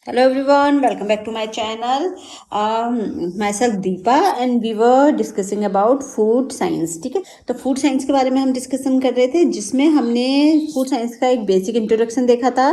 Hello everyone, welcome back to my channel. Myself Deepa and we were discussing about food science. ठीक है, तो food science के बारे में हम डिस्कशन कर रहे थे जिसमें हमने फूड साइंस का एक बेसिक इंट्रोडक्शन देखा था।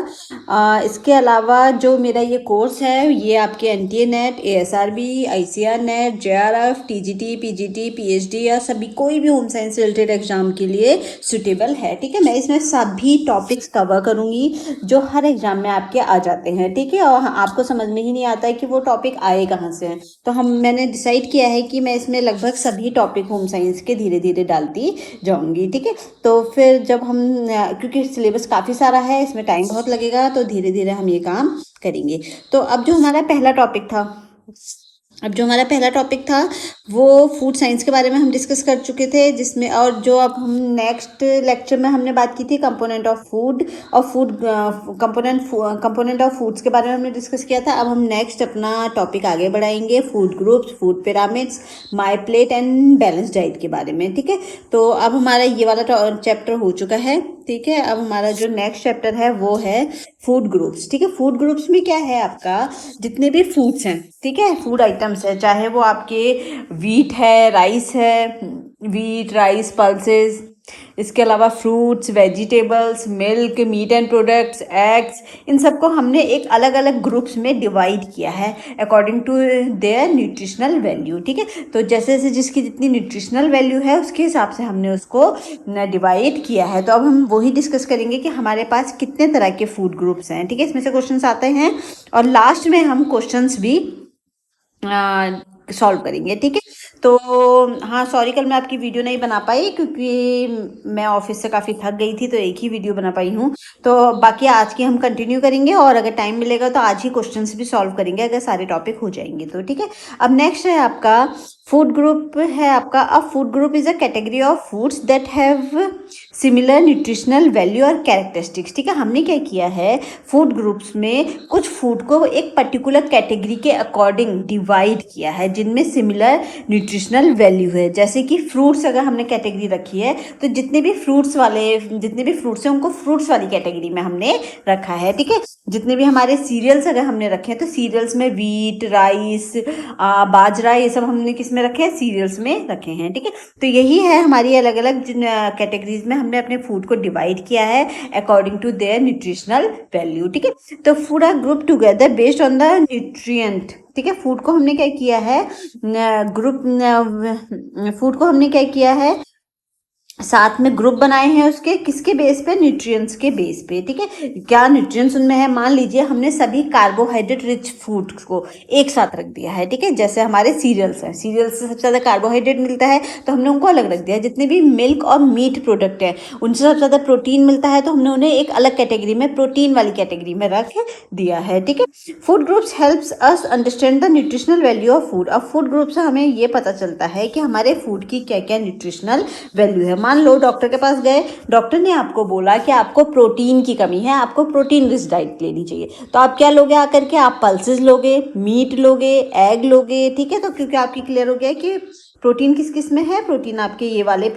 इसके अलावा जो मेरा ये कोर्स है ये आपके NTA net, ASRB, ICR net, JRF, TGT, PGT, PhD या सभी कोई भी होम साइंस रिलेटेड एग्जाम के लिए सुटेबल है। ठीक है, मैं इसमें सभी टॉपिक्स कवर करूँगी जो हर एग्जाम में आपके आ जाते हैं। ठीक है, और आपको समझ में ही नहीं आता है कि वो टॉपिक आए कहाँ से हैं, तो मैंने डिसाइड किया है कि मैं इसमें लगभग सभी टॉपिक होम साइंस के धीरे धीरे डालती जाऊंगी। ठीक है, तो फिर जब हम क्योंकि सिलेबस काफ़ी सारा है, इसमें टाइम बहुत लगेगा, तो धीरे धीरे हम ये काम करेंगे। तो अब जो हमारा पहला टॉपिक था वो फूड साइंस के बारे में हम डिस्कस कर चुके थे, जिसमें और जो अब हम नेक्स्ट लेक्चर में हमने बात की थी कंपोनेंट ऑफ फूड और कंपोनेंट ऑफ फूड्स के बारे में हमने डिस्कस किया था। अब हम नेक्स्ट अपना टॉपिक आगे बढ़ाएंगे food groups, food pyramids, my plate and balance diet के बारे में। ठीक है, तो अब हमारा ये वाला चैप्टर हो चुका है। ठीक है, अब हमारा जो नेक्स्ट चैप्टर है वो है फूड ग्रुप्स। ठीक है, फूड ग्रुप्स में क्या है, आपका जितने भी फूड्स हैं, ठीक है, फूड आइटम्स है, चाहे वो आपके वीट है, राइस है, वीट राइस पल्सेस, इसके अलावा fruits, vegetables, milk, meat and products, eggs, इन सबको हमने एक अलग अलग ग्रुप्स में डिवाइड किया है according to their nutritional value. ठीक है, तो जैसे जैसे जिसकी जितनी न्यूट्रिशनल वैल्यू है उसके हिसाब से हमने उसको डिवाइड किया है। तो अब हम वही डिस्कस करेंगे कि हमारे पास कितने तरह के फूड ग्रुप्स हैं। ठीक है, इसमें से क्वेश्चंस आते हैं और लास्ट में हम क्वेश्चंस भी सॉल्व करेंगे। ठीक है, तो हाँ सॉरी, कल मैं आपकी वीडियो नहीं बना पाई क्योंकि मैं ऑफिस से काफ़ी थक गई थी, तो एक ही वीडियो बना पाई हूँ। तो बाकी आज की हम कंटिन्यू करेंगे और अगर टाइम मिलेगा तो आज ही क्वेश्चंस भी सॉल्व करेंगे अगर सारे टॉपिक हो जाएंगे तो। ठीक है, अब नेक्स्ट है आपका फूड ग्रुप है आपका। अ food group is a category of foods that have similar nutritional value और कैरेक्टरिस्टिक्स। ठीक है, हमने क्या किया है, फूड ग्रुप्स में कुछ फूड को एक पर्टिकुलर कैटेगरी के अकॉर्डिंग डिवाइड किया है जिनमें सिमिलर न्यूट्रिशनल वैल्यू है। जैसे कि फ्रूट्स अगर हमने कैटेगरी रखी है तो जितने भी फ्रूट्स हैं उनको फ्रूट्स वाली कैटेगरी में हमने रखा है। ठीक है, जितने भी हमारे सीरियल्स अगर हमने रखे हैं तो सीरियल्स में वीट, राइस, बाजरा, ये सब हमने किस में रखे हैं, सीरियल्स में रखे हैं। ठीक है, तो यही है हमारी अलग अलग कैटेगरीज में हमने अपने फूड को डिवाइड किया है according to their nutritional value. ठीक है, तो food are group together based on the nutrient. ठीक है, फूड को हमने क्या किया है, फूड को हमने क्या किया है, साथ में ग्रुप बनाए हैं उसके किसके बेस पे, न्यूट्रिएंट्स के बेस पे। ठीक है, क्या न्यूट्रिएंट्स उनमें है, मान लीजिए हमने सभी कार्बोहाइड्रेट रिच फूड को एक साथ रख दिया है। ठीक है, जैसे हमारे सीरियल्स हैं, सीरियल्स से सबसे ज़्यादा कार्बोहाइड्रेट मिलता है तो हमने उनको अलग रख दिया। जितने भी मिल्क और मीट प्रोडक्ट है उनसे सबसे ज़्यादा प्रोटीन मिलता है तो हमने उन्हें एक अलग कैटेगरी में, प्रोटीन वाली कैटेगरी में रख दिया है। ठीक है, food groups helps us understand the nutritional value of food. अब फूड ग्रुप से हमें ये पता चलता है कि हमारे फूड की क्या क्या न्यूट्रिशनल वैल्यू है। मान लो डॉक्टर के पास गए, डॉक्टर ने आपको बोला कि आपको प्रोटीन की कमी है, आपको प्रोटीन रिच डाइट लेनी चाहिए, तो आप क्या लोगे आकर के, आप पल्सेस लोगे, मीट लोगे, एग लोगे। ठीक है, तो क्योंकि आपकी क्लियर हो गया कि प्रोटीन किस किस में है, प्रोटीन आपके ये वाले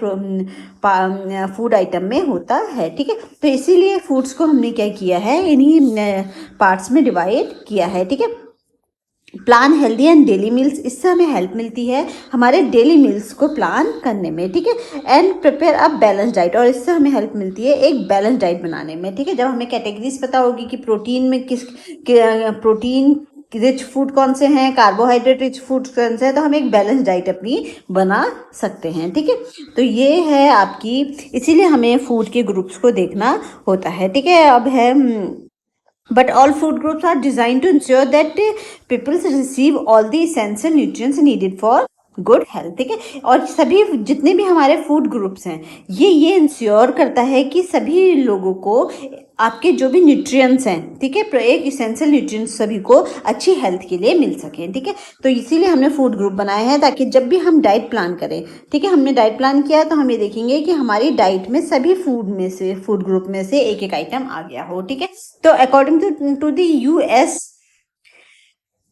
फूड आइटम में होता है। ठीक है, तो इसीलिए फूड्स को हमने क्या किया है, इन्हीं पार्ट्स में डिवाइड किया है। ठीक है, plan healthy and daily meals, इससे हमें हेल्प मिलती है हमारे डेली मील्स को प्लान करने में। ठीक है, and prepare a balance diet, और इससे हमें हेल्प मिलती है एक बैलेंस डाइट बनाने में। ठीक है, जब हमें कैटेगरीज पता होगी कि प्रोटीन में प्रोटीन रिच फूड कौन से हैं, कार्बोहाइड्रेट रिच फूड कौन से हैं, तो हम एक बैलेंस डाइट अपनी बना सकते हैं। ठीक है, तो ये है आपकी, इसीलिए हमें फूड के ग्रुप्स को देखना होता है। ठीक है, अब है but all food groups are designed to ensure that people receive all the essential nutrients needed for good health. ठीक है, और सभी जितने भी हमारे फूड ग्रुप्स हैं ये इंश्योर करता है कि सभी लोगों को आपके जो भी न्यूट्रिएंट्स हैं, ठीक है, एक इसेंशियल न्यूट्रिएंट्स सभी को अच्छी हेल्थ के लिए मिल सकें। ठीक है, तो इसीलिए हमने फूड ग्रुप बनाए हैं ताकि जब भी हम डाइट प्लान करें, ठीक है, हमने डाइट प्लान किया तो हम ये देखेंगे कि हमारी डाइट में सभी फूड ग्रुप में से एक एक आइटम आ गया हो। ठीक है, तो according to the US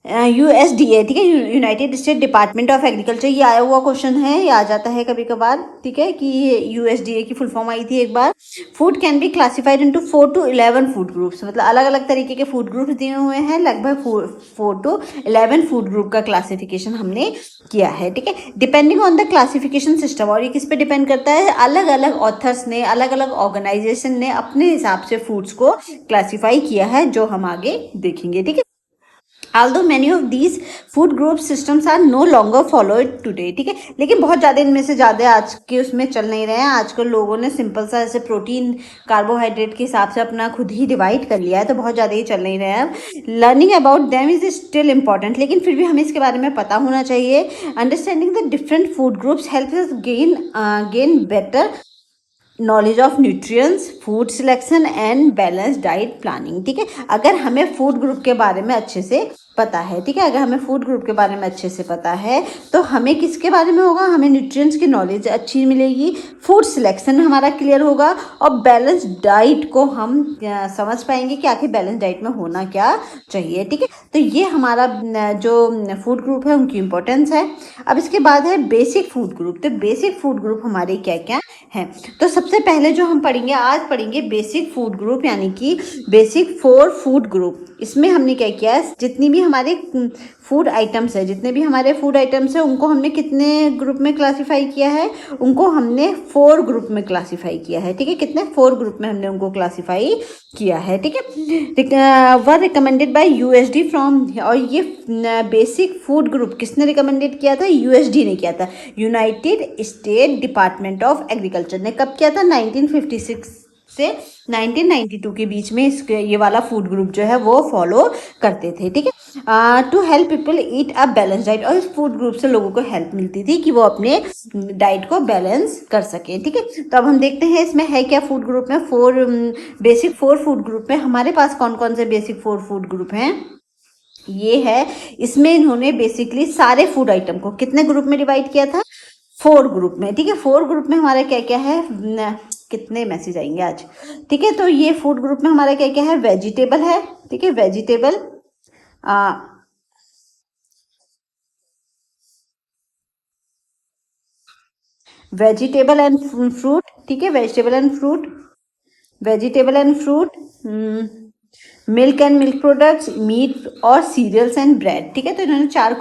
USDA, ठीक है, United State Department of Agriculture, ये आया हुआ क्वेश्चन है, ये आ जाता है कभी कभार, ठीक है, कि USDA की फुल फॉर्म आई थी एक बार। Food can be classified into 4 to 11 food groups, मतलब अलग अलग तरीके के फूड ग्रुप्स दिए हुए हैं, लगभग 4 to 11 फूड ग्रुप का क्लासिफिकेशन हमने किया है, ठीक है, depending on the classification system. और ये किस पे डिपेंड करता है, अलग अलग ऑथर्स ने, अलग अलग ऑर्गेनाइजेशन ने अपने हिसाब से फूड्स को क्लासीफाई किया है, जो हम आगे देखेंगे, ठीक है। Although many of these food group systems are no longer followed today, ठीक है, लेकिन बहुत ज़्यादा इनमें से ज़्यादा आज के उसमें चल नहीं रहे हैं। आजकल लोगों ने सिंपल सा ऐसे प्रोटीन कार्बोहाइड्रेट के हिसाब से अपना खुद ही डिवाइड कर लिया है, तो बहुत ज़्यादा ही चल नहीं रहे हैं। Learning about them is still important, लेकिन फिर भी हमें इसके बारे में पता होना चाहिए। Understanding the different food groups help us gain better knowledge of nutrients, food selection and balance diet planning, ठीक है। अगर हमें फूड ग्रुप के बारे में अच्छे से पता है, ठीक है, अगर हमें फूड ग्रुप के बारे में अच्छे से पता है, तो हमें किसके बारे में होगा, हमें न्यूट्रिएंट्स की नॉलेज अच्छी मिलेगी, फूड सिलेक्शन हमारा क्लियर होगा, और बैलेंस डाइट को हम समझ पाएंगे कि आखिर बैलेंस डाइट में होना क्या चाहिए, ठीक है। तो ये हमारा जो फूड ग्रुप है उनकी इम्पोर्टेंस है। अब इसके बाद है बेसिक फूड ग्रुप। तो बेसिक फूड ग्रुप हमारे क्या क्या हैं, तो सबसे पहले जो हम पढ़ेंगे, आज पढ़ेंगे बेसिक फूड ग्रुप, यानी कि बेसिक 4 फूड ग्रुप। इसमें हमने क्या किया है, जितनी भी हमारे फूड आइटम्स है, जितने भी हमारे फूड आइटम्स है, उनको हमने कितने ग्रुप में क्लासीफाई किया है, उनको हमने 4 ग्रुप में क्लासीफाई किया है, ठीक है, कितने 4 ग्रुप में हमने उनको क्लासीफाई किया है, ठीक है। वर रिकमेंडेड बाय USD फ्रॉम, और ये बेसिक फूड ग्रुप किसने रिकमेंडेड किया था, USD ने किया था, United State Department of agriculture ने। कब किया था, 1956 से 1992 के बीच में इसके ये वाला फूड ग्रुप जो है वो फॉलो करते थे, ठीक है। To help people eat a balance diet, और इस फूड ग्रुप से लोगों को हेल्प मिलती थी कि वो अपने डाइट को बैलेंस कर सके, ठीक है। तो अब हम देखते हैं इसमें है क्या फूड ग्रुप में, बेसिक 4 फूड ग्रुप में हमारे पास कौन कौन से बेसिक 4 फूड ग्रुप हैं, ये है। इसमें इन्होंने बेसिकली सारे फूड आइटम को कितने ग्रुप में डिवाइड किया था, 4 ग्रुप में, ठीक है। 4 ग्रुप में हमारा क्या क्या है, कितने मैसेज आएंगे आज, ठीक है। तो ये फूड ग्रुप में हमारा क्या क्या है, वेजिटेबल है, ठीक है, वेजिटेबल, वेजिटेबल एंड फ्रूट, ठीक है, vegetable and fruit, vegetable and fruit, milk and milk products, meat और सीरियल्स एंड ब्रेड, ठीक है। तो इन्होंने 4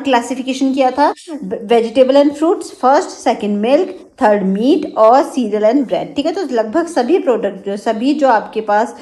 क्लासिफिकेशन किया था, vegetable and fruits first, second milk, third meat और सीरियल एंड ब्रेड, ठीक है। तो लगभग सभी प्रोडक्ट, सभी जो आपके पास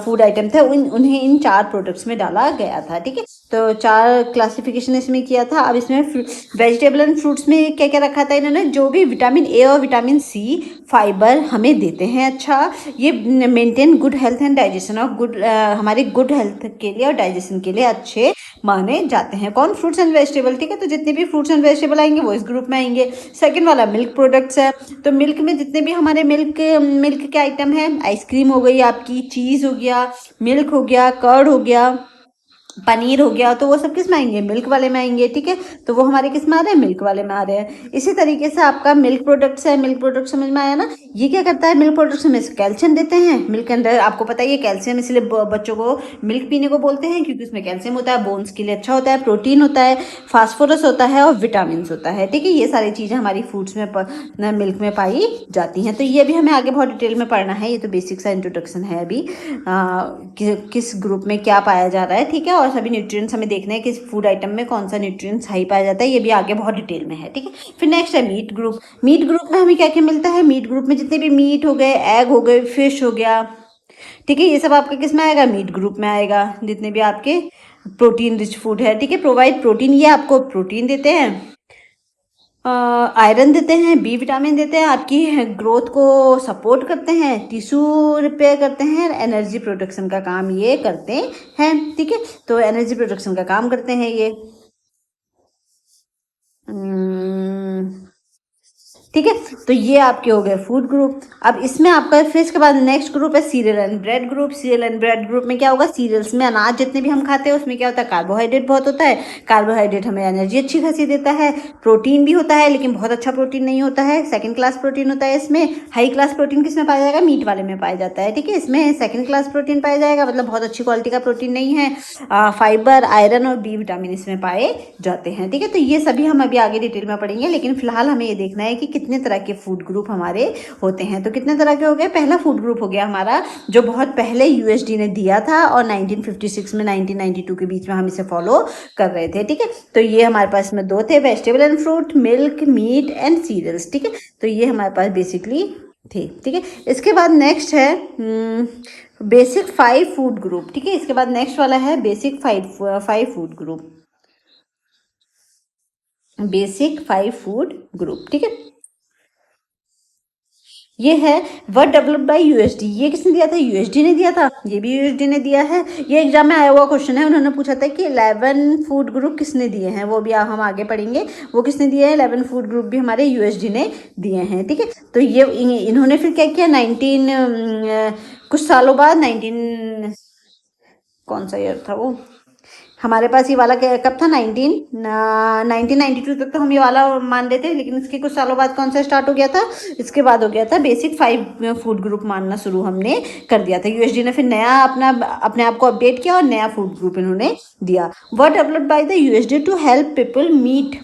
फूड आइटम थे उन्हें इन 4 प्रोडक्ट्स में डाला गया था, ठीक है। तो 4 क्लासिफिकेशन इसमें किया था। अब इसमें वेजिटेबल एंड फ्रूट्स में क्या क्या रखा था इन्होंने, जो भी विटामिन ए और विटामिन सी फाइबर हमें देते हैं, अच्छा, ये maintain good health and digestion, और हमारे गुड हेल्थ के लिए और डाइजेशन के लिए अच्छे माने जाते हैं। कौन, फ्रूट्स एंड वेजिटेबल, ठीक है। तो जितने भी फ्रूट्स एंड वेजिटेबल आएंगे वो इस ग्रुप में आएंगे। सेकंड वाला मिल्क प्रोडक्ट्स है, तो मिल्क में जितने भी हमारे मिल्क के आइटम है, आइसक्रीम हो गई आपकी, चीज़ हो गया, मिल्क हो गया, कर्ड हो गया, पनीर हो गया, तो वो सब किस में आएंगे, मिल्क वाले में आएंगे, ठीक है। तो वो हमारे किस में आ रहे हैं, मिल्क वाले में आ रहे हैं। इसी तरीके से आपका मिल्क प्रोडक्ट्स है, मिल्क प्रोडक्ट समझ में आया ना, ये क्या करता है, मिल्क प्रोडक्ट्स में कैल्शियम देते हैं, मिल्क के अंदर आपको पता ही है कैल्शियम, इसलिए बच्चों को मिल्क पीने को बोलते हैं, क्योंकि उसमें कैल्शियम होता है, बोन्स के लिए अच्छा होता है, प्रोटीन होता है, फास्फोरस होता है और विटामिन होता है, ठीक है। ये सारी चीज़ें हमारी फूड्स में मिल्क में पाई जाती हैं। तो ये भी हमें आगे बहुत डिटेल में पढ़ना है, ये तो बेसिक सा इंट्रोडक्शन है अभी, किस ग्रुप में क्या पाया जा रहा है, ठीक है। और सभी न्यूट्रिएंट्स हमें देखना है कि इस फूड आइटम में कौन सा न्यूट्रिएंट्स हाई पाया जाता है, ये भी आगे बहुत डिटेल में है, ठीक है। फिर नेक्स्ट है मीट ग्रुप। मीट ग्रुप में हमें क्या क्या मिलता है, मीट ग्रुप में जितने भी मीट हो गए, एग हो गए, फिश हो गया, ठीक है, ये सब आपका किस में आएगा, मीट ग्रुप में आएगा। जितने भी आपके प्रोटीन रिच फूड है, ठीक है, प्रोवाइड प्रोटीन, ये आपको प्रोटीन देते हैं, आयरन देते हैं, बी विटामिन देते हैं, आपकी ग्रोथ को सपोर्ट करते हैं, टिश्यू रिपेयर करते हैं, एनर्जी प्रोडक्शन का काम ये करते हैं, ठीक है। तो एनर्जी प्रोडक्शन का काम करते हैं ये। ठीक है। तो ये आपके हो गए फूड ग्रुप। अब इसमें आपका फिर इसके बाद नेक्स्ट ग्रुप है serial and bread group. Serial and bread group में क्या होगा, सीरियल्स में अनाज जितने भी हम खाते हैं उसमें क्या होता है, कार्बोहाइड्रेट बहुत होता है। कार्बोहाइड्रेट हमें एनर्जी अच्छी खासी देता है। प्रोटीन भी होता है लेकिन बहुत अच्छा प्रोटीन नहीं होता है, सेकंड क्लास प्रोटीन होता है इसमें। हाई क्लास प्रोटीन किसमें पाया जाएगा, मीट वाले में पाया जाता है। ठीक है, इसमें सेकंड क्लास प्रोटीन पाया जाएगा, मतलब बहुत अच्छी क्वालिटी का प्रोटीन नहीं है। फाइबर, आयरन और बी विटामिन इसमें पाए जाते हैं। ठीक है, तो ये सभी हम अभी आगे डिटेल में पढ़ेंगे, लेकिन फिलहाल हमें ये देखना है कि कितने तरह के फूड ग्रुप हमारे होते हैं। तो कितने तरह के हो गए, पहला फूड ग्रुप हो गया हमारा जो बहुत पहले यूएसडी ने दिया था और 1956 में 1992 के बीच में हम इसे फॉलो कर रहे थे। ठीक है, तो ये हमारे पास में दो थे, vegetable and fruit, milk, meat and cereals. ठीक है, तो ये हमारे पास बेसिकली थे। ठीक है, इसके बाद नेक्स्ट है बेसिक 5 फूड ग्रुप। ठीक है, इसके बाद नेक्स्ट वाला है basic 5 food group. Basic 5 food group. ठीक है, ये है वर्ड डेवलप्ड बाय यूएसडी। ये किसने दिया था, यूएसडी ने दिया था, ये भी यूएसडी ने दिया है। ये एग्जाम में आया हुआ क्वेश्चन है, उन्होंने पूछा था कि 11 फूड ग्रुप किसने दिए हैं, वो भी हम आगे पढ़ेंगे वो किसने दिए हैं। 11 फूड ग्रुप भी हमारे यूएसडी ने दिए हैं। ठीक है, तो ये इन्होंने फिर क्या किया, 19 कुछ सालों बाद 19 कौन सा ईयर था वो, हमारे पास ये वाला कब था, 1992 तक तो हम ये वाला मान रहे थे, लेकिन इसके कुछ सालों बाद कौन सा स्टार्ट हो गया था, इसके बाद हो गया था बेसिक 5 फूड ग्रुप मानना शुरू हमने कर दिया था। यूएसडी ने फिर नया अपने आप को अपडेट किया और नया फूड ग्रुप इन्होंने दिया। Were developed by the USD to help people meet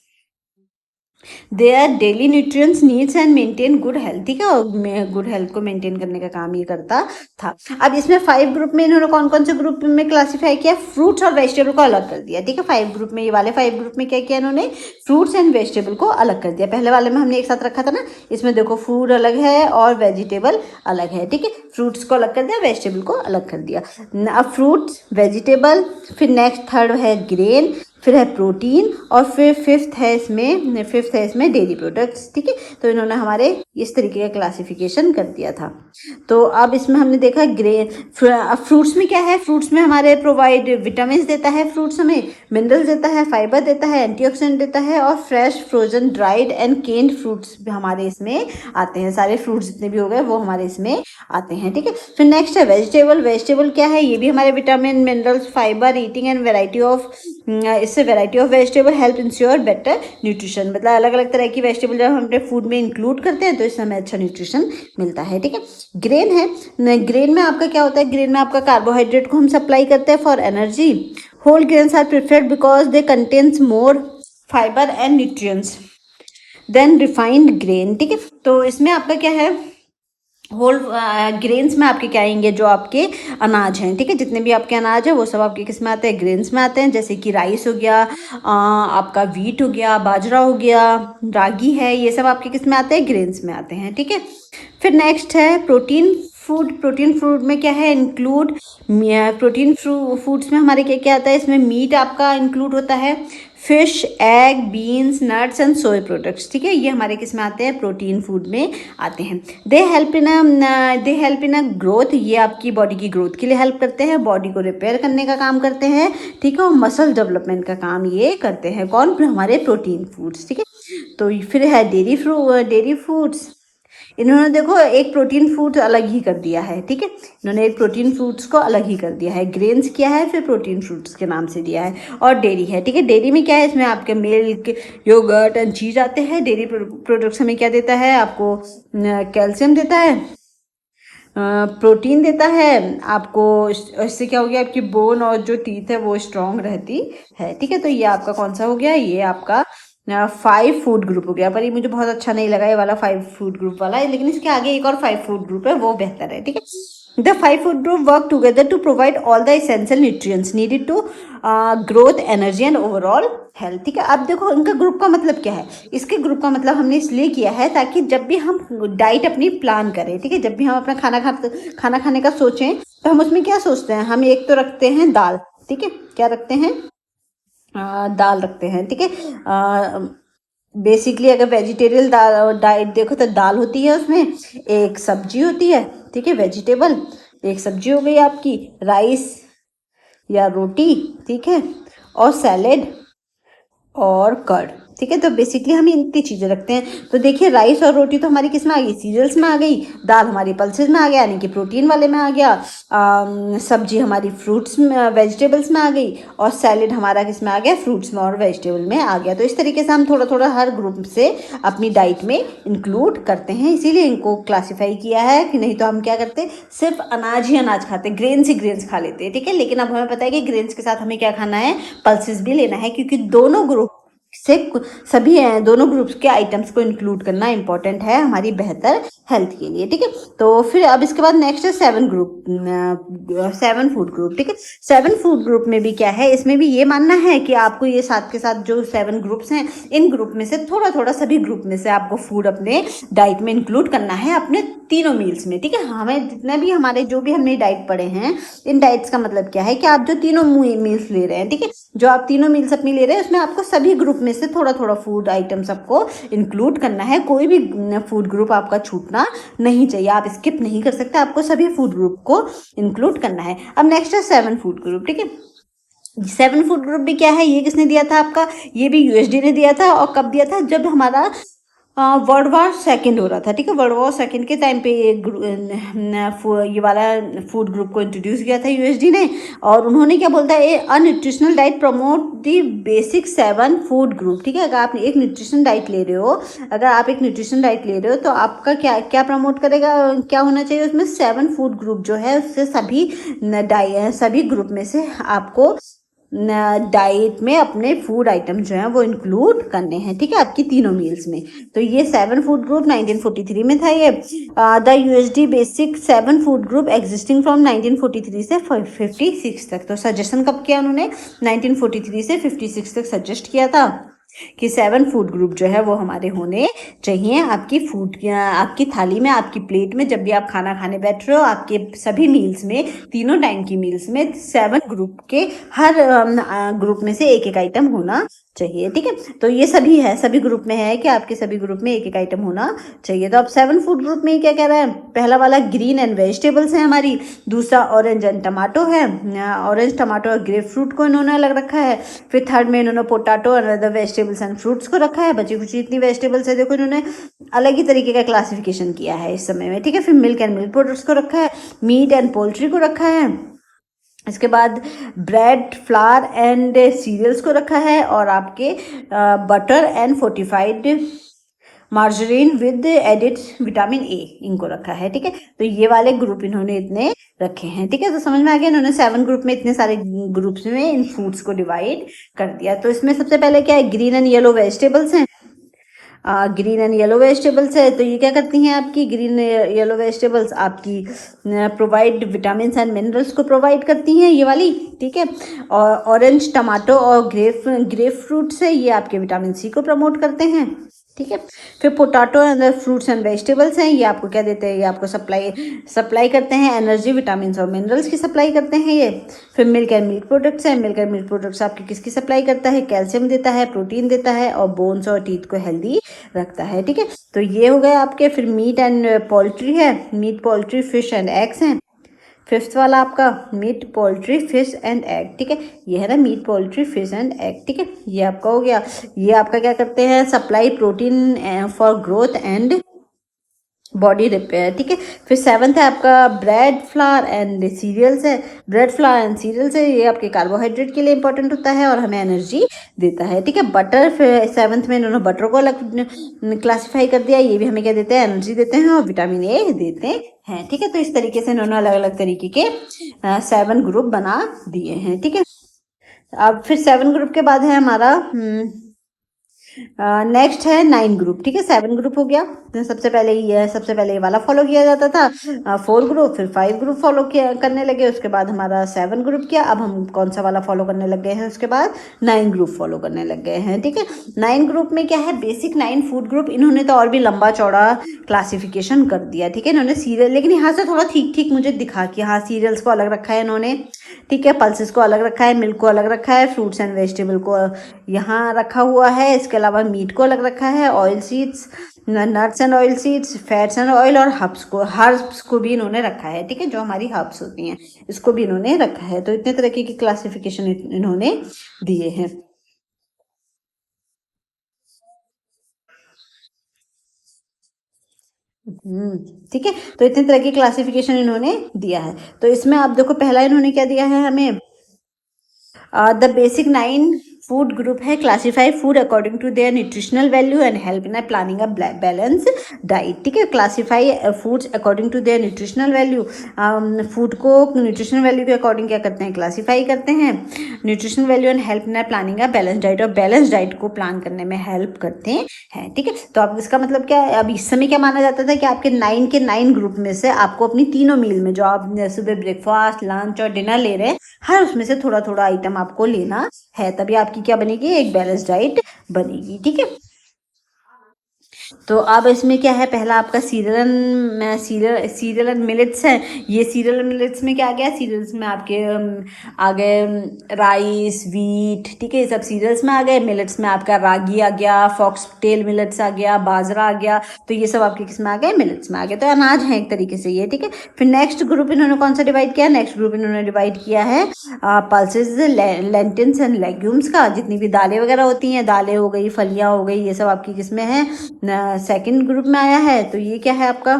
their daily nutrients needs and maintain good health. ठीक है, और गुड हेल्थ को मेंटेन करने का काम ये करता था। अब इसमें 5 ग्रुप में इन्होंने कौन कौन से ग्रुप में क्लासीफाई किया, फ्रूट्स और वेजिटेबल को अलग कर दिया। ठीक है, 5 ग्रुप में, ये वाले 5 ग्रुप में क्या किया इन्होंने, फ्रूट्स एंड वेजिटेबल को अलग कर दिया। पहले वाले में हमने एक साथ रखा था ना, इसमें देखो फूड अलग है और वेजिटेबल अलग है। ठीक है, फ्रूट्स को अलग कर दिया, वेजिटेबल को अलग कर दिया। अब फ्रूट्स, वेजिटेबल, फिर नेक्स्ट थर्ड है ग्रेन, फिर है प्रोटीन और फिर फिफ्थ है इसमें डेयरी प्रोडक्ट्स। ठीक है, तो इन्होंने हमारे इस तरीके का क्लासिफिकेशन कर दिया था। तो अब इसमें हमने देखा फ्रूट्स में क्या है, फ्रूट्स में हमारे प्रोवाइड विटामिन देता है, फ्रूट्स हमें मिनरल्स देता है, फाइबर देता है, एंटीऑक्सीडेंट देता है और fresh, frozen, dried and canned fruits भी हमारे इसमें आते हैं। सारे फ्रूट्स जितने भी हो गए वो हमारे इसमें आते हैं। ठीक है, फिर नेक्स्ट है वेजिटेबल। वेजिटेबल क्या है, ये भी हमारे vitamin, minerals, fibre, eating and variety of variety of vegetable help ensure better nutrition. मतलब अलग अलग तरह की वेजिटेबल जब हम अपने फूड में इंक्लूड करते हैं तो इससे हमें अच्छा न्यूट्रिशन मिलता है। ठीक है, ग्रेन है, ग्रेन में आपका क्या होता है, ग्रेन में आपका कार्बोहाइड्रेट को हम सप्लाई करते हैं for energy. Whole grains are preferred because they contains more fibre and nutrients than refined grain. ठीक है, तो इसमें आपका क्या है, होल ग्रेन्स में आपके क्या आएंगे, जो आपके अनाज हैं। ठीक है, जितने भी आपके अनाज हैं वो सब आपके किस में आते हैं, ग्रेन्स में आते हैं। जैसे कि राइस हो गया, आपका वीट हो गया, बाजरा हो गया, रागी है, ये सब आपके किस में आते हैं, ग्रेन्स में आते हैं। ठीक है, फिर नेक्स्ट है प्रोटीन फूड। प्रोटीन फूड में क्या है, इंक्लूड प्रोटीन फूड्स में हमारे क्या क्या आता है, इसमें मीट आपका इंक्लूड होता है, fish, egg, beans, nuts and soy products. ठीक है, ये हमारे किस में आते हैं, प्रोटीन फूड में आते हैं। They help in a growth, ये आपकी बॉडी की ग्रोथ के लिए हेल्प करते हैं, बॉडी को रिपेयर करने का काम करते हैं। ठीक है, और मसल डेवलपमेंट का काम ये करते हैं, कौन, हमारे प्रोटीन फूड्स। ठीक है, तो फिर है डेयरी फूड्स। इन्होंने देखो एक प्रोटीन फूड अलग ही कर दिया है। ठीक है, इन्होंने एक प्रोटीन फूड्स को अलग ही कर दिया है, ग्रेन्स किया है फिर प्रोटीन फूड्स के नाम से दिया है। और डेयरी है। ठीक है, डेयरी में क्या है, इसमें आपके मिल्क, योगर्ट एंड चीज आते हैं। डेयरी प्रोडक्ट्स हमें क्या देता है, आपको कैल्शियम देता है, प्रोटीन देता है आपको, इससे क्या हो गया, आपकी बोन और जो टीथ है वो स्ट्रांग रहती है। ठीक है, तो ये आपका कौन सा हो गया, ये आपका 5 फूड ग्रुप हो गया। पर ये मुझे बहुत अच्छा नहीं लगा ये वाला 5 फूड ग्रुप वाला है, लेकिन इसके आगे एक और 5 फूड ग्रुप है वो बेहतर है। ठीक है, the 5 food group work together to provide all the essential nutrients needed to growth, energy and overall health. ठीक है, अब देखो इनका ग्रुप का मतलब क्या है, इसके ग्रुप का मतलब हमने इसलिए किया है ताकि जब भी हम डाइट अपनी प्लान करें, ठीक है, जब भी हम अपना खाना खाने का सोचें तो हम उसमें क्या सोचते हैं, हम एक तो रखते हैं दाल। ठीक है, क्या रखते हैं, दाल रखते हैं। ठीक है, बेसिकली अगर वेजिटेरियन डाइट देखो तो दाल होती है, उसमें एक सब्जी होती है। ठीक है, वेजिटेबल, एक सब्जी हो गई आपकी, राइस या रोटी। ठीक है, और सैलेड और कर्ड। ठीक है। तो बेसिकली हम इतनी चीज़ें रखते हैं। तो देखिए राइस और रोटी तो हमारी किस में आ गई, सीरियल्स में आ गई। दाल हमारी पल्सेस में आ गया, यानी कि प्रोटीन वाले में आ गया। सब्जी हमारी फ्रूट्स में, वेजिटेबल्स में आ गई। और सैलेड हमारा किस में आ गया, फ्रूट्स में और वेजिटेबल में आ गया। तो इस तरीके से हम थोड़ा थोड़ा हर ग्रुप से अपनी डाइट में इंक्लूड करते हैं, इसीलिए इनको क्लासीफाई किया है। कि नहीं तो हम क्या करते, सिर्फ अनाज ही अनाज खाते, ग्रेन्स ही ग्रेन्स खा लेते हैं, ठीक है। लेकिन अब हमें पता है कि ग्रेन्स के साथ हमें क्या खाना है, पल्सेस भी लेना है, क्योंकि दोनों ग्रुप से सभी दोनों ग्रुप्स के आइटम्स को इंक्लूड करना इंपॉर्टेंट है हमारी बेहतर हेल्थ के लिए, ठीक है। तो फिर अब इसके बाद नेक्स्ट है 7 ग्रुप, 7 फूड ग्रुप, ठीक है। 7 फूड ग्रुप में भी क्या है, इसमें भी ये मानना है कि आपको ये साथ के साथ जो 7 ग्रुप्स हैं, इन ग्रुप में से थोड़ा थोड़ा सभी ग्रुप में से आपको फूड अपने डाइट में इंक्लूड करना है, अपने तीनों मील्स में, ठीक है। हमें जितने भी हमारे जो भी हमने डाइट पढ़े हैं, इन डाइट्स का मतलब क्या है कि आप जो तीनों मील्स ले रहे हैं, ठीक है, जो आप तीनों मील्स अपनी ले रहे हैं, उसमें आपको सभी ग्रुप में से थोड़ा थोड़ा फूड आइटम सबको इंक्लूड करना है। कोई भी फूड ग्रुप आपका छूटना नहीं चाहिए, आप स्किप नहीं कर सकते, आपको सभी फूड ग्रुप को इंक्लूड करना है। अब नेक्स्ट है 7 फूड ग्रुप, ठीक है। 7 फूड ग्रुप भी क्या है, ये किसने दिया था आपका, ये भी यूएसडी ने दिया था। और कब दिया था, जब हमारा वर्ल्ड वॉर सेकेंड हो रहा था, ठीक है। वर्ल्ड वॉर सेकेंड के टाइम पे ये वाला फूड ग्रुप को इंट्रोड्यूस किया था यूएसडी ने। और उन्होंने क्या बोलता है, अ nutritional diet promote the basic 7 food group, ठीक है। अगर आप एक न्यूट्रिशन डाइट ले रहे हो, अगर आप एक न्यूट्रिशन डाइट ले रहे हो, तो आपका क्या क्या प्रमोट करेगा, क्या होना चाहिए उसमें, 7 फूड ग्रुप जो है उससे सभी ग्रुप में से आपको डाइट में अपने फूड आइटम जो हैं वो इंक्लूड करने हैं, ठीक है, आपकी तीनों मील्स में। तो ये 7 फूड ग्रुप 1943 में था। ये the USD basic 7 food group existing from 1943 से 56 तक। तो सजेशन कब किया उन्होंने, 1943 से 56 तक सजेस्ट किया था कि 7 फूड ग्रुप जो है वो हमारे होने चाहिए आपकी थाली में, आपकी प्लेट में। जब भी आप खाना खाने बैठ रहे हो, आपके सभी मील्स में, तीनों टाइम की मील्स में 7 ग्रुप के हर ग्रुप में से एक एक आइटम होना चाहिए, ठीक है। तो ये सभी है, सभी ग्रुप में है कि आपके सभी ग्रुप में एक एक आइटम होना चाहिए। तो अब 7 फूड ग्रुप में क्या कह रहा है, पहला वाला ग्रीन एंड वेजिटेबल्स है हमारी, दूसरा ऑरेंज एंड टमाटो है, ऑरेंज टमाटो और ग्रेप फ्रूट को इन्होंने अलग रखा है। फिर थर्ड में इन्होंने पोटैटो और अदर वेजिटेबल्स एंड फ्रूट्स को रखा है। बची कुछ इतनी वेजिटेबल्स है, देखो इन्होंने अलग ही तरीके का क्लासिफिकेशन किया है इस समय में, ठीक है। फिर मिल्क एंड मिल्क प्रोडक्ट्स को रखा है, मीट एंड पोल्ट्री को रखा है, इसके बाद ब्रेड, फ्लावर एंड सीरियल्स को रखा है, और आपके butter and fortified margarine with added vitamin A इनको रखा है, ठीक है। तो ये वाले ग्रुप इन्होंने इतने रखे हैं, ठीक है। तो समझ में आ गया, इन्होंने 7 ग्रुप में इतने सारे ग्रुप्स में इन फूड्स को डिवाइड कर दिया। तो इसमें सबसे पहले क्या है, ग्रीन एंड येलो वेजिटेबल्स हैं। ग्रीन एंड येलो वेजिटेबल्स है, तो ये क्या करती हैं, आपकी ग्रीन येलो वेजिटेबल्स आपकी प्रोवाइड विटामिन एंड मिनरल्स को प्रोवाइड करती हैं, ये वाली, ठीक है। और ऑरेंज टमाटो और ग्रेप फ्रूट्स है, ये आपके विटामिन सी को प्रमोट करते हैं, ठीक है। फिर potato and fruits and vegetables हैं, ये आपको क्या देते हैं, ये आपको सप्लाई करते हैं, एनर्जी, विटामिन और मिनरल्स की सप्लाई करते हैं ये। फिर मिल्क एंड मिल्क प्रोडक्ट्स हैं, मिल्क एंड मिल्क प्रोडक्ट्स आपकी किसकी सप्लाई करता है, कैल्शियम देता है, प्रोटीन देता है, और बोन्स और टीथ को हेल्दी रखता है, ठीक है। तो ये हो गए आपके। फिर मीट एंड पोल्ट्री है, meat, poultry, fish and eggs हैं। फिफ्थ वाला आपका meat, poultry, fish and egg, ठीक है। ये है ना meat, poultry, fish and egg, ठीक है। ये आपका हो गया। ये आपका क्या करते हैं, supply protein for growth and body repair, ठीक है। फिर 7th है आपका ब्रेड, फ्लावर एंड सीरियल्स है। ब्रेड, फ्लावर एंड सीरियल्स है, ये आपके कार्बोहाइड्रेट के लिए इंपॉर्टेंट होता है और हमें एनर्जी देता है, ठीक है। बटर, फिर 7th में इन्होंने बटर को अलग क्लासीफाई कर दिया, ये भी हमें क्या देते हैं, एनर्जी देते हैं और विटामिन ए देते हैं, ठीक है। तो इस तरीके से इन्होंने अलग अलग तरीके के 7 ग्रुप बना दिए हैं, ठीक है। अब फिर 7 ग्रुप के बाद है हमारा नेक्स्ट है 9 ग्रुप, ठीक है। 7 ग्रुप हो गया, तो सबसे पहले ये वाला फॉलो किया जाता था, 4 ग्रुप, फिर 5 ग्रुप फॉलो करने लगे, उसके बाद हमारा 7 ग्रुप किया। अब हम कौन सा वाला फॉलो करने लग गए हैं, उसके बाद 9 ग्रुप फॉलो करने लग गए हैं, ठीक है। 9 ग्रुप में क्या है, बेसिक 9 फूड ग्रुप, इन्होंने तो और भी लंबा चौड़ा क्लासिफिकेशन कर दिया, ठीक है। इन्होंने सीरियल, लेकिन यहाँ से थोड़ा ठीक ठीक मुझे दिखा कि हाँ, सीरियल्स को अलग रखा है इन्होंने, ठीक है, पल्सेस को अलग रखा है, मिल्क को अलग रखा है, फ्रूट्स एंड वेजिटेबल को यहाँ रखा हुआ है, इसके अलावा मीट को अलग रखा है, oil seeds, nuts and oil seeds, fats and oil, और हर्ब्स को भी इन्होंने रखा है, ठीक है। जो हमारी हर्ब्स होती हैं, इसको भी इन्होंने रखा है। तो इतने तरह की क्लासिफिकेशन इन्होंने दिए हैं। ठीक है। तो इतने तरह की क्लासिफिकेशन इन्होंने दिया है। तो इसमें आप देखो पहला इन्होंने क्या दिया है हमें, द बेसिक 9 फूड ग्रुप है, classify food according to their nutritional value and help in planning a balance diet. ठीक है, classify foods according to their nutritional value, food को न्यूट्रिशनल वैल्यू के अकॉर्डिंग क्या करते हैं, क्लासीफाई करते हैं। Nutritional value and help in planning a balance diet, और बैलेंस डाइट को प्लान करने में हेल्प करते हैं। ठीक है, तो अब इसका मतलब क्या है, अब इस समय क्या माना जाता था कि आपके 9 के 9 ग्रुप में से आपको अपनी तीनों मील में, जो आप सुबह ब्रेकफास्ट, लंच और डिनर ले रहे हैं, हर उसमें से थोड़ा थोड़ा आइटम आपको लेना है, तभी आपकी क्या बनेगी, एक बैलेंस डाइट बनेगी। ठीक है, तो अब इसमें क्या है, पहला आपका सीरियल एंड मिलेट्स है। ये सीरियल एंड मिलेट्स में क्या आ गया, सीरियल्स में आपके आ गए राइस, वीट, ठीक है, ये सब सीरियल्स में आ गए। मिलेट्स में आपका रागी आ गया, फॉक्स टेल मिलेट्स आ गया, बाजरा आ गया, तो ये सब आपके किस में आ गए, मिलेट्स में आ गए। तो अनाज है एक तरीके से ये। ठीक है, फिर नेक्स्ट ग्रुप इन्होंने कौन सा डिवाइड किया, नेक्स्ट ग्रुप इन्होंने डिवाइड किया है पल्सेस, लेंटिल्स एंड लेग्यूम्स का। जितनी भी दालें वगैरह होती हैं, दालें हो गई, फलियां हो गई, ये सब आपकी किस में है, सेकंड ग्रुप में आया है। तो ये क्या है आपका,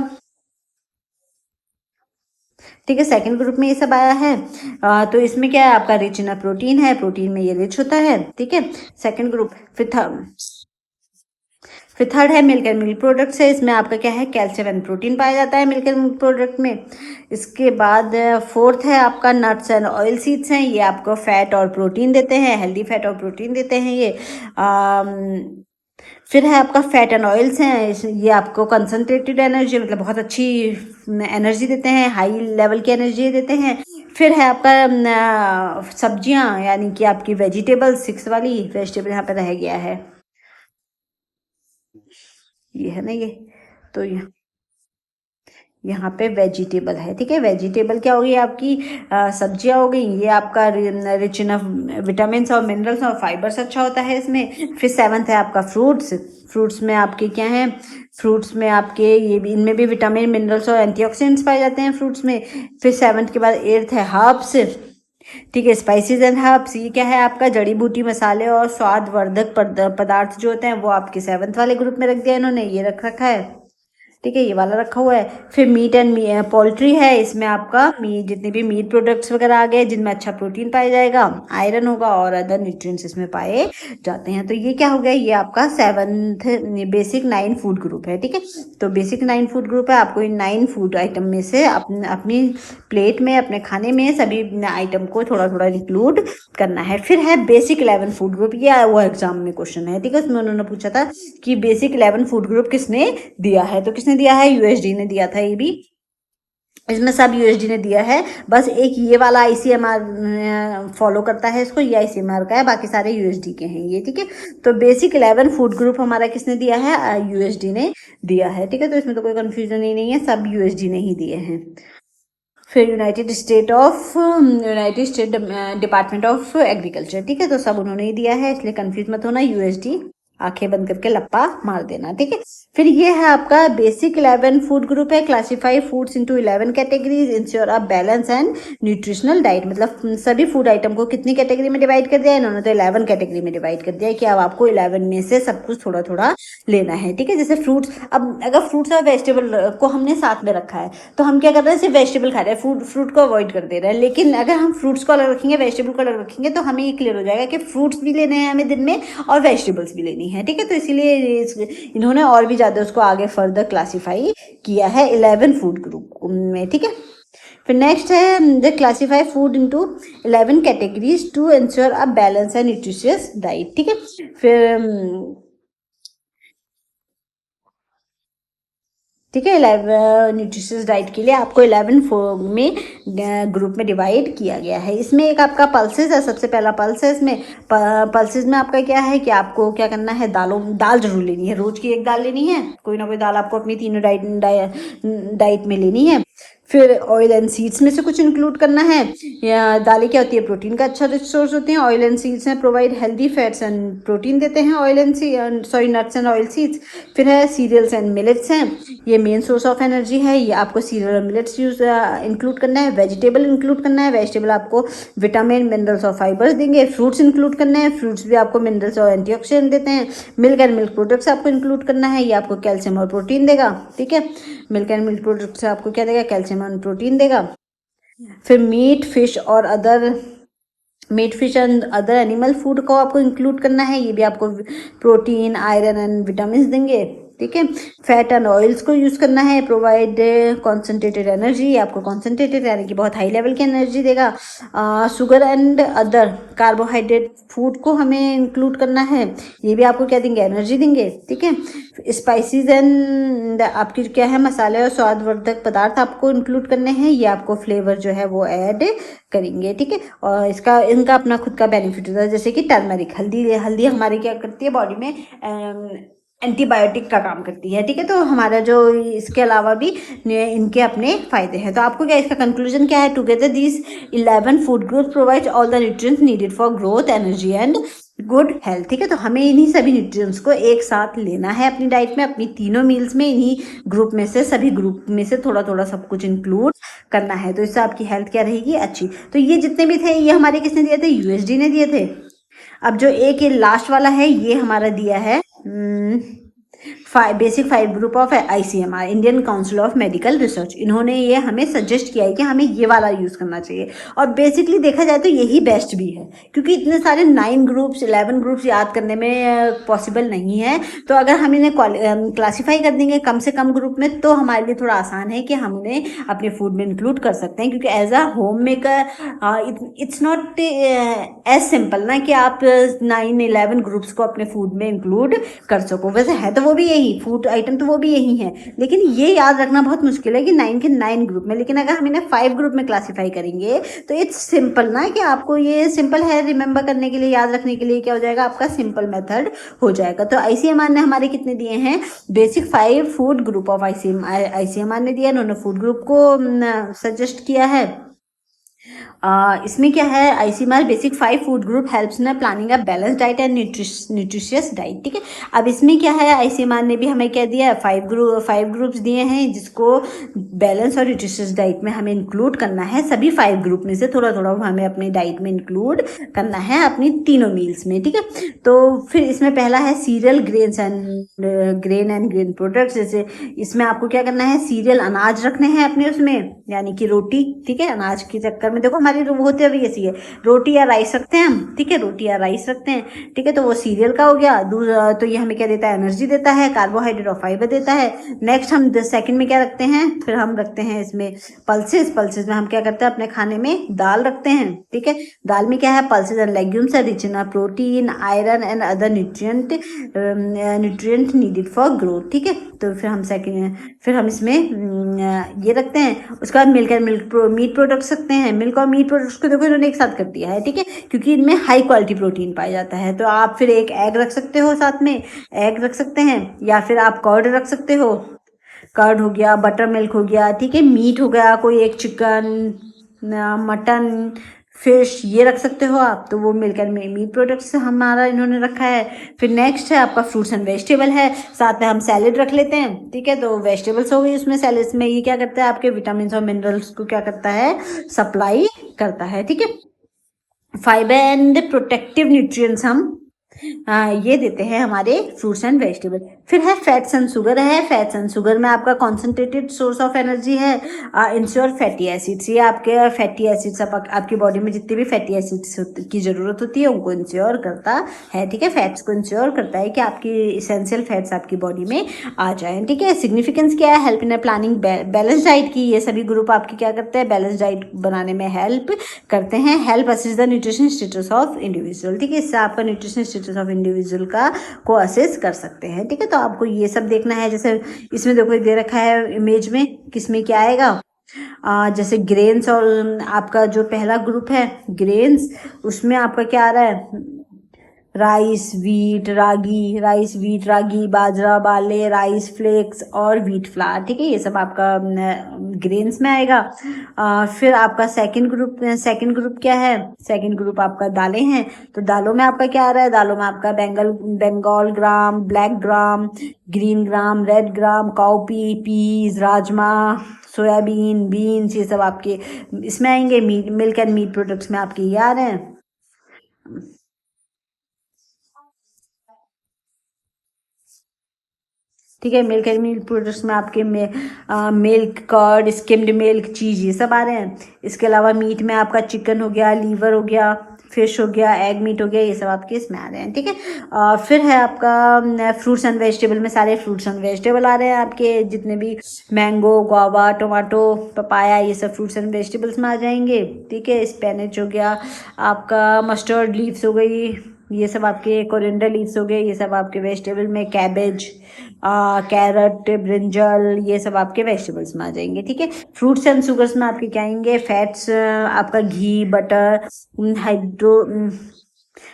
ठीक है, सेकंड ग्रुप में ये सब आया है। तो इसमें क्या है आपका, रिच इन प्रोटीन है, प्रोटीन में ये रिच होता है। ठीक है, सेकंड ग्रुप। फिर थर्ड है मिल्क एंड मिल्क प्रोडक्ट्स है, इसमें आपका क्या है, कैल्शियम एंड प्रोटीन पाया जाता है मिल्क एंड मिल्क प्रोडक्ट में। इसके बाद फोर्थ है आपका नट्स एंड ऑयल सीड्स हैं, ये आपको फैट और प्रोटीन देते हैं, हेल्दी फैट और प्रोटीन देते हैं ये। फिर है आपका फैट एंड ऑयल्स हैं, ये आपको कंसनट्रेटेड एनर्जी, मतलब बहुत अच्छी एनर्जी देते हैं, हाई लेवल की एनर्जी देते हैं। फिर है आपका सब्जियां, यानी कि आपकी वेजिटेबल, 6 वाली वेजिटेबल यहाँ पे रह गया है, ये है ना ये। तो यहाँ पे वेजिटेबल है। ठीक है, वेजिटेबल क्या होगी आपकी, सब्जियां हो गई, ये आपका रिच इन विटामिन और मिनरल्स और फाइबर्स अच्छा होता है इसमें। फिर सेवन्थ है आपका फ्रूट्स, फ्रूट्स में आपके क्या हैं, फ्रूट्स में आपके ये भी, इनमें भी विटामिन, मिनरल्स और एंटीऑक्सीडेंट्स पाए जाते हैं फ्रूट्स में। फिर सेवन्थ के बाद एट्थ है हर्ब्स। ठीक है, स्पाइसेस एंड हर्ब्स, ये क्या है आपका, जड़ी बूटी, मसाले और स्वादवर्धक पदार्थ जो होते हैं, वो आपके सेवन्थ वाले ग्रुप में रख दिया इन्होंने, ये रख रखा है। ठीक है, ये वाला रखा हुआ है। फिर मीट एंड पोल्ट्री है, इसमें आपका मीट, जितने भी मीट प्रोडक्ट्स वगैरह आ गए, जिनमें अच्छा प्रोटीन पाया जाएगा, आयरन होगा और अदर न्यूट्रिएंट्स इसमें पाए जाते हैं। तो ये क्या हो गया, ये आपका सेवन्थ बेसिक 9 फूड ग्रुप है। ठीक है, तो बेसिक 9 फूड ग्रुप है, आपको इन 9 फूड आइटम में से अपनी प्लेट में, अपने खाने में सभी आइटम को थोड़ा थोड़ा इंक्लूड करना है। फिर है बेसिक 11 फूड ग्रुप, ये वो एग्जाम में क्वेश्चन है। ठीक है, उसमें उन्होंने पूछा था कि बेसिक 11 फूड ग्रुप किसने दिया है, तो किसने दिया है, यूएसडी ने दिया था। ये भी, इसमें सब यूएसडी ने दिया है, बस एक ये वाला आईसीएमआर फॉलो करता है इसको, ये आईसीएमआर का है, बाकी सारे यूएसडी के हैं ये। ठीक है, तो बेसिक 11 फूड ग्रुप हमारा किसने दिया है, यूएसडी ने दिया है। ठीक है, तो इसमें तो कोई कंफ्यूजन ही नहीं है, सब यूएसडी ने ही दिए हैं। फिर United State Department of agriculture, ठीक है, तो सब उन्होंने ही दिया है, इसलिए कंफ्यूज मत होना, यूएसडी आंखें बंद करके लप्पा मार देना। ठीक है, फिर ये है आपका बेसिक 11 फूड ग्रुप है, classify foods into 11 categories, ensure a balance and nutritional diet, मतलब सभी फूड आइटम को कितनी कैटेगरी में डिवाइड कर दिया इन्होंने, तो 11 कैटेगरी में डिवाइड कर दिया है कि अब आपको 11 में से सब कुछ थोड़ा थोड़ा लेना है। ठीक है, जैसे फ्रूट्स, अब अगर फ्रूट्स और वेजिटेबल को हमने साथ में रखा है, तो हम क्या कर रहे हैं, सिर्फ वेजिटेबल खा रहे हैं, फ्रूट को अवॉइड कर दे रहे हैं। लेकिन अगर हम फ्रूट्स को अलग रखेंगे, वेजिटेबल को अलग रखेंगे, तो हमें ये क्लियर हो जाएगा कि फ्रूट्स भी लेने हैं हमें दिन में और वेजिटेबल्स भी लेनी है। ठीक है, तो इसीलिए इन्होंने और भी ज़्यादा उसको आगे फर्दर क्लासीफाई किया है 11 फूड ग्रुप में। ठीक है, फिर नेक्स्ट है the classify food into 11 categories to ensure a balance and nutritious diet. ठीक है, फिर ठीक है, 11 न्यूट्रिशियस डाइट के लिए आपको 11 में ग्रुप में डिवाइड किया गया है। इसमें एक आपका पल्सेस है, सबसे पहला पल्स है इसमें। पल्सेस में आपका क्या है कि आपको क्या करना है, दाल जरूर लेनी है, रोज की एक दाल लेनी है, कोई ना कोई दाल आपको अपनी तीनों डाइट में लेनी है। फिर ऑयल एंड सीड्स में से कुछ इंक्लूड करना है। या दालें क्या होती है, प्रोटीन का अच्छा रिच सोर्स होते हैं। ऑयल एंड सीड्स में provide healthy fats and protein देते हैं oil and nuts and oil seeds. फिर है सीरियल्स एंड मिलेट्स हैं, ये मेन सोर्स ऑफ एनर्जी है। ये आपको सीरियल और मिलेट्स यूज इंक्लूड करना है। वेजिटेबल इंक्लूड करना है, वेजिटेबल आपको विटामिन मिनरल्स और फाइबर्स देंगे। फ्रूट्स इंक्लूड करने हैं, फ्रूट्स भी आपको मिनरल्स और एंटीऑक्सीडेंट देते हैं। मिल्क एंड मिल्क प्रोडक्ट्स आपको इंक्लूड करना है, ये आपको कैल्शियम और प्रोटीन देगा। ठीक है, मिल्क एंड मिल्क प्रोडक्ट से आपको क्या देगा, कैल्शियम एंड प्रोटीन देगा। फिर meat fish and other animal food को आपको इंक्लूड करना है, ये भी आपको प्रोटीन आयरन एंड विटामिन देंगे। ठीक है, फैट एंड ऑयल्स को यूज़ करना है, प्रोवाइड कॉन्सेंट्रेटेड एनर्जी, आपको कॉन्सेंट्रेटेड यानी कि बहुत हाई लेवल की एनर्जी देगा। Sugar and other carbohydrate food को हमें इंक्लूड करना है, ये भी आपको क्या देंगे, एनर्जी देंगे। ठीक है, स्पाइसेस एंड आपकी क्या है, मसाले और स्वादवर्धक पदार्थ आपको इंक्लूड करने हैं, ये आपको फ्लेवर जो है वो ऐड करेंगे। ठीक है, और इनका अपना खुद का बेनिफिट होता है, जैसे कि टर्मरिक, हल्दी हमारी क्या करती है बॉडी में, एंटीबायोटिक का काम करती है। ठीक है, तो हमारा जो इसके अलावा भी इनके अपने फायदे हैं। तो आपको क्या इसका कंक्लूजन क्या है, together these 11 food groups provide all the nutrients needed for growth, energy and good health. ठीक है, तो हमें इन्हीं सभी न्यूट्रिएंट्स को एक साथ लेना है अपनी डाइट में, अपनी तीनों मील्स में, इन्हीं ग्रुप में से, सभी ग्रुप में से थोड़ा थोड़ा सब कुछ इंक्लूड करना है। तो इससे आपकी हेल्थ क्या रहेगी, अच्छी। तो ये जितने भी थे ये हमारे किसने दिए थे, यूएसडी ने दिए थे। अब जो एक ये लास्ट वाला है ये हमारा दिया है basic 5 group of ICMR, Indian council of medical research. इन्होंने ये हमें सजेस्ट किया है कि हमें ये वाला यूज़ करना चाहिए, और बेसिकली देखा जाए तो यही बेस्ट भी है, क्योंकि इतने सारे 9 ग्रुप्स 11 ग्रुप्स याद करने में पॉसिबल नहीं है। तो अगर हम इन्हें क्लासीफाई कर देंगे कम से कम ग्रुप में, तो हमारे लिए थोड़ा आसान है कि हम उन्हें अपने फूड में इंक्लूड कर सकते हैं, क्योंकि as a homemaker it's not as simple ना कि आप 9-11 ग्रुप्स को अपने फूड में इंक्लूड कर सको। वैसे है तो वो भी यही फूड आइटम, तो वो भी यही है, लेकिन ये याद रखना बहुत मुश्किल है कि 9 के 9 ग्रुप में। लेकिन अगर हम इन्हें 5 ग्रुप में क्लासीफाई करेंगे तो इट्स सिंपल ना, कि आपको ये सिंपल है रिमेंबर करने के लिए, याद रखने के लिए क्या हो जाएगा, आपका सिंपल मेथड हो जाएगा। तो ICMR ने हमारे कितने दिए हैं, basic 5 food group of ICMR ने दिया, उन्होंने फूड ग्रुप को सजेस्ट किया है। इसमें क्या है, ICMR basic 5 food group helps ना planning a balance diet and nutritious diet. ठीक है, अब इसमें क्या है, ICMR ने भी हमें क्या दिया है, 5 ग्रुप्स दिए हैं, जिसको बैलेंस और न्यूट्रिशियस डाइट में हमें इंक्लूड करना है। सभी 5 ग्रुप में से थोड़ा थोड़ा हमें अपनी डाइट में इंक्लूड करना है, अपनी तीनों मील्स में। ठीक है, तो फिर इसमें पहला है serial grain and grain products. जैसे इसमें आपको क्या करना है, सीरियल अनाज रखने हैं अपने उसमें, यानी कि रोटी। ठीक है, अनाज के चक्कर में देखो हमारी होते हुए ऐसी है, रोटी या राइस रखते हैं हम। ठीक है, रोटी या राइस रखते हैं। ठीक है, तो वो सीरियल का हो गया। तो ये हमें क्या देता है, एनर्जी देता है, कार्बोहाइड्रेट और फाइबर देता है। नेक्स्ट हम सेकंड में क्या रखते हैं, फिर हम रखते हैं इसमें पल्सेस में हम क्या करते हैं, अपने खाने में दाल रखते हैं। ठीक है, दाल में क्या है, पल्सेस एंड लेग्यूम्स है, rich in protein iron and other nutrient needed for growth. ठीक है, तो फिर हम इसमें ये रखते हैं। उसके बाद मिल्क एंड मीट प्रोडक्ट्स रखते हैं। मिल्क और मीट प्रोडक्ट्स को देखो इन्होंने एक साथ कर दिया है। ठीक है, क्योंकि इनमें हाई क्वालिटी प्रोटीन पाया जाता है। तो आप फिर एक एग रख सकते हो, साथ में एग रख सकते हैं, या फिर आप कर्ड रख सकते हो, कर्ड हो गया, बटर मिल्क हो गया। ठीक है, मीट हो गया, कोई एक चिकन, मटन, फिश, ये रख सकते हो आप। तो वो मिल्क एंड मीट प्रोडक्ट्स हमारा इन्होंने रखा है। फिर नेक्स्ट है आपका फ्रूट्स एंड वेजिटेबल है, साथ में हम सैलेड रख लेते हैं। ठीक है, तो वेजिटेबल्स हो गई उसमें, सैलेड्स में ये क्या करता है, आपके विटामिन और मिनरल्स को क्या करता है, सप्लाई करता है। ठीक है, फाइबर एंड प्रोटेक्टिव न्यूट्रिएंट्स हम ये देते हैं हमारे फ्रूट्स एंड वेजिटेबल। फिर है फैट्स एंड शुगर है। फैट्स एंड शुगर में आपका कॉन्सेंट्रेटेड सोर्स ऑफ एनर्जी है। इंश्योर फैटी एसिड्स, ये आपके फैटी एसिड्स, आपकी बॉडी में जितने भी फैटी एसिड्स की ज़रूरत होती है उनको इंश्योर करता है। ठीक है, फैट्स को इंश्योर करता है कि आपकी इसेंशियल फैट्स आपकी बॉडी में आ जाए। ठीक है, सिग्निफिकेंस क्या है, help in planning balance diet की। ये सभी ग्रुप आपकी क्या करते हैं, बैलेंस डाइट बनाने में हेल्प करते हैं। Help assess the nutrition status of individual. ठीक है, इससे आपका न्यूट्रिशन स्टेटस ऑफ इंडिविजुअल को असेस कर सकते हैं। ठीक है, तो आपको ये सब देखना है। जैसे इसमें देखो दे रखा है इमेज में, किसमें क्या आएगा, जैसे ग्रेन्स, और आपका जो पहला ग्रुप है ग्रेन्स, उसमें आपका क्या आ रहा है, राइस वीट रागी, राइस वीट रागी, बाजरा बाले, राइस फ्लेक्स और वीट फ्लावर, ठीक है, ये सब आपका ग्रेन्स में आएगा। फिर आपका सेकंड ग्रुप क्या है? सेकंड ग्रुप आपका दालें हैं। तो दालों में आपका क्या आ रहा है? दालों में आपका Bengal gram, black gram, green gram, red gram, cowpea, peas, rajma, soybean, beans, ये सब आपके इसमें आएंगे। मिल्क एंड मीट प्रोडक्ट्स में आपके ये आ रहे हैं। ठीक है, मिल्क एंड मिल्क प्रोडक्ट्स में आपके मिल्क, कर्ड, स्किम्ड मिल्क, चीज़, ये सब आ रहे हैं। इसके अलावा मीट में आपका चिकन हो गया, लीवर हो गया, फिश हो गया, एग मीट हो गया, ये सब आपके इसमें आ रहे हैं। ठीक है, फिर है आपका फ्रूट्स एंड वेजिटेबल में सारे फ्रूट्स एंड वेजिटेबल आ रहे हैं आपके, जितने भी मैंगो, गुआवा, टोमेटो, पपाया, ये सब फ्रूट्स एंड वेजिटेबल्स में आ जाएंगे। ठीक है, स्पेनिच हो गया आपका, मस्टर्ड लीव्स हो गई, ये सब आपके कोरिएंडर लीव्स हो गए, ये सब आपके वेजिटेबल में, कैबेज, कैरेट, ब्रिंजल, ये सब आपके वेजिटेबल्स में आ जाएंगे। ठीक है, फ्रूट्स एंड शुगर्स में आपके क्या आएंगे? फैट्स, आपका घी, बटर,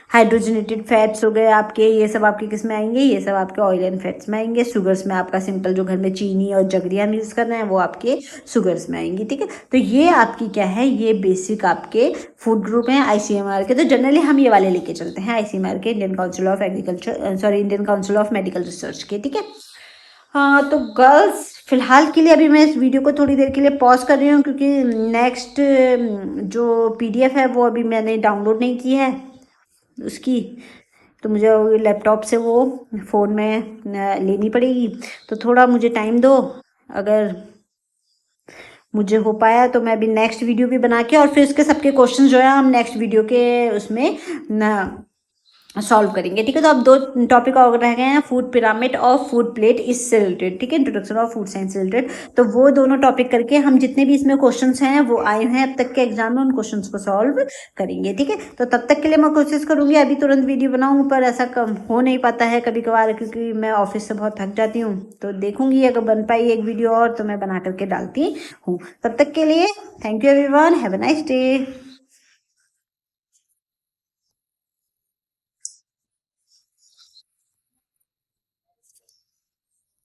हाइड्रोजनेटेड फैट्स हो गए आपके, ये सब आपके किस में आएंगे? ये सब आपके ऑयल एंड फैट्स में आएंगे। शुगर्स में आपका सिंपल जो घर में चीनी और जगरी हम यूज़ कर रहे हैं वो आपके शुगर्स में आएंगी। ठीक है, तो ये आपकी क्या है? ये बेसिक आपके फूड ग्रुप हैं ICMR के। तो जनरली हम ये वाले लेके चलते हैं ICMR के, Indian council of agriculture, sorry, Indian council of medical research के। ठीक है, हाँ, तो गर्ल्स फिलहाल के लिए अभी मैं इस वीडियो को थोड़ी देर के लिए पॉज कर रही हूँ, क्योंकि नेक्स्ट जो PDF है वो अभी मैंने डाउनलोड नहीं की है उसकी, तो मुझे लैपटॉप से वो फ़ोन में लेनी पड़ेगी। तो थोड़ा मुझे टाइम दो, अगर मुझे हो पाया तो मैं अभी नेक्स्ट वीडियो भी बना के, और फिर इसके सबके क्वेश्चन जो है हम नेक्स्ट वीडियो के उसमें सॉल्व करेंगे। ठीक है, तो अब 2 टॉपिक और रह गए हैं, फूड पिरामिड और फूड प्लेट इससे रिलेटेड। ठीक है, इंट्रोडक्शन ऑफ फूड साइंस से रिलेटेड, तो वो दोनों टॉपिक करके हम जितने भी इसमें क्वेश्चंस हैं वो आए हैं अब तक के एग्जाम में, उन क्वेश्चंस को सॉल्व करेंगे। ठीक है, तो तब तक के लिए मैं कोशिश करूंगी अभी तुरंत वीडियो बनाऊं, पर ऐसा कम हो नहीं पाता है कभी कभार, क्योंकि मैं ऑफिस से बहुत थक जाती हूँ। तो देखूंगी अगर बन पाई एक वीडियो और तो मैं बना करके डालती हूँ। तब तक के लिए thank you everyone, have a nice day.